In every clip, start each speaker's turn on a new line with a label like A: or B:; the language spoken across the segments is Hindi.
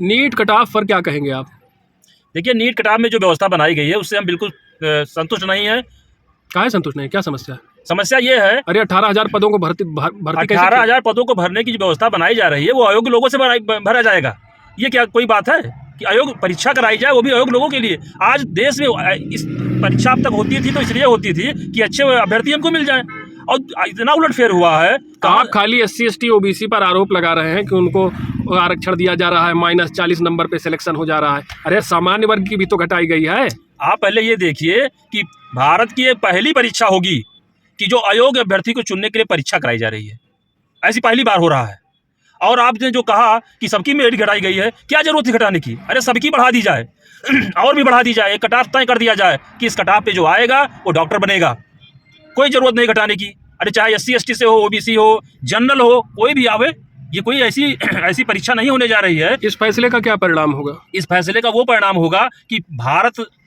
A: नीट कट ऑफ पर क्या कहेंगे आप?
B: देखिए, नीट कट ऑफ में जो व्यवस्था बनाई गई है उससे हम बिल्कुल संतुष्ट नहीं है।
A: काहे संतुष्ट नहीं, क्या समस्या है?
B: समस्या ये है,
A: अरे 18,000 पदों को भर्ती कैसे की?
B: 18,000 पदों को भरने की जो व्यवस्था बनाई जा रही है वो अयोग्य लोगों से भरा जाएगा। ये क्या कोई बात है कि अयोग्य परीक्षा कराई जाए, वो भी अयोग्य लोगों के लिए? आज देश में इस परीक्षा अब तक होती थी तो इसलिए होती थी कि अच्छे अभ्यर्थी हमको मिल जाए, और इतना उलटफेर हुआ है।
A: आप खाली SC ST OBC पर आरोप लगा रहे हैं कि उनको आरक्षण दिया जा रहा है, -40 नंबर पे सिलेक्शन हो जा रहा है। अरे सामान्य वर्ग की भी तो घटाई गई है।
B: आप पहले ये देखिए कि भारत की ये पहली परीक्षा होगी कि जो अयोग्य अभ्यर्थी को चुनने के लिए परीक्षा कराई जा रही है। ऐसी पहली बार हो रहा है। और आपने जो कहा कि सबकी मेरिट घटाई गई है, क्या जरूरत है घटाने की? अरे सबकी बढ़ा दी जाए और भी बढ़ा दी जाए, एक कटाफ तय कर दिया जाए कि इस कटाफ पे जो आएगा वो डॉक्टर बनेगा। कोई जरूरत नहीं घटाने की। अरे चाहे SC ST से हो, OBC हो, जनरल हो, कोई भी आवे। ये कोई ऐसी परीक्षा नहीं होने जा रही है।
A: इस फैसले का क्या परिणाम होगा?
B: इस फैसले का वो परिणाम होगा कि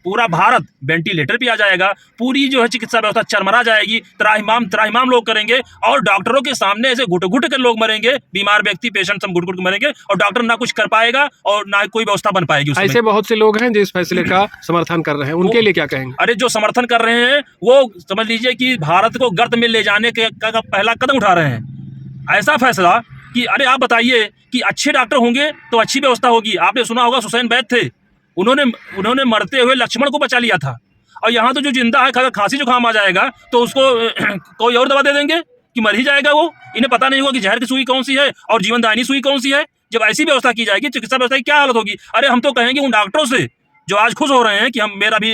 B: पूरा भारत वेंटिलेटर पे आ जाएगा। पूरी जो है चिकित्सा व्यवस्था चरमरा जाएगी। त्राहिमाम लोग करेंगे और डॉक्टरों के सामने ऐसे घुट घुट कर लोग मरेंगे। बीमार व्यक्ति, पेशेंट सब घुट घुट के मरेंगे और डॉक्टर ना कुछ कर पाएगा और ना कोई व्यवस्था बन पाएगी उसमें।
A: ऐसे बहुत से लोग हैं जो इस फैसले का समर्थन कर रहे हैं, उनके लिए क्या कहेंगे?
B: अरे जो समर्थन कर रहे हैं वो समझ लीजिए कि भारत को गर्त में ले जाने का पहला कदम उठा रहे हैं। ऐसा फैसला कि अरे आप बताइए कि अच्छे डॉक्टर होंगे तो अच्छी व्यवस्था होगी। आपने सुना होगा हुसैन बैद थे, उन्होंने मरते हुए लक्ष्मण को बचा लिया था। और यहाँ तो जो जिंदा है, अगर खांसी जुकाम आ जाएगा तो उसको कोई और दवा दे देंगे कि मर ही जाएगा वो। इन्हें पता नहीं होगा कि जहर की सुई कौन सी है और जीवनदायिनी सुई कौन सी है। जब ऐसी व्यवस्था की जाएगी चिकित्सा व्यवस्था की क्या हालत होगी? अरे हम तो कहेंगे उन डॉक्टरों से जो आज खुश हो रहे हैं कि मैं भी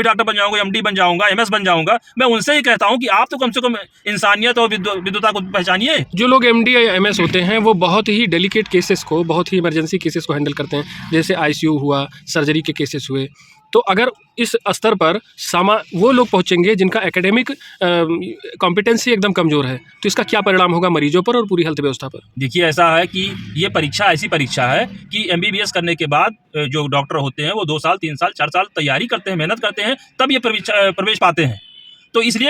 B: डॉक्टर बन जाऊंगा, MD बन जाऊंगा, MS बन जाऊंगा। मैं उनसे ही कहता हूं कि आप तो कम से कम इंसानियत और विद्वता को पहचानिए।
A: जो लोग MD या MS होते हैं वो बहुत ही डेलिकेट केसेस को, बहुत ही इमरजेंसी केसेस को हैंडल करते हैं, जैसे ICU हुआ, सर्जरी के केसेस हुए। तो अगर इस स्तर पर वो लोग पहुंचेंगे जिनका एकेडमिक कॉम्पिटेंसी एकदम कमज़ोर है, तो इसका क्या परिणाम होगा मरीजों पर और पूरी हेल्थ व्यवस्था पर?
B: देखिए, ऐसा है कि ये परीक्षा ऐसी परीक्षा है कि MBBS करने के बाद जो डॉक्टर होते हैं वो 2 साल, 3 साल, 4 साल तैयारी करते हैं, मेहनत करते हैं, तब ये प्रवेश पाते हैं। तो इसलिए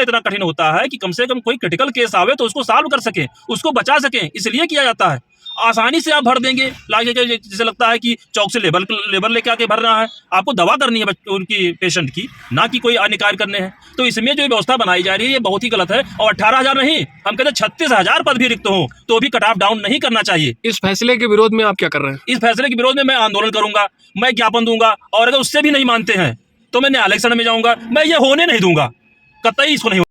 B: इतना कठिन होता है कि कम से कम कोई क्रिटिकल केस आवे तो उसको सॉल्व कर सकें, उसको बचा सकें, इसलिए किया जाता है। आसानी से आप भर देंगे, लागे जैसे लगता है कि चौक से लेबर लेके आके भरना है। आपको दवा करनी है उनकी पेशेंट की, ना कि कोई अन्य कार्य करने हैं। तो इसमें जो व्यवस्था बनाई जा रही है ये बहुत ही गलत है। और 18,000 नहीं, हम कहते हैं 36,000 पद भी रिक्त हों तो भी कट ऑफ डाउन नहीं करना चाहिए।
A: इस फैसले के विरोध में आप क्या कर रहे हैं?
B: इस फैसले के विरोध में मैं आंदोलन करूंगा, मैं ज्ञापन दूंगा, और अगर उससे भी नहीं मानते हैं तो मैं न्यायालय शरण में जाऊंगा। मैं ये होने नहीं दूंगा, कतई इसको नहीं।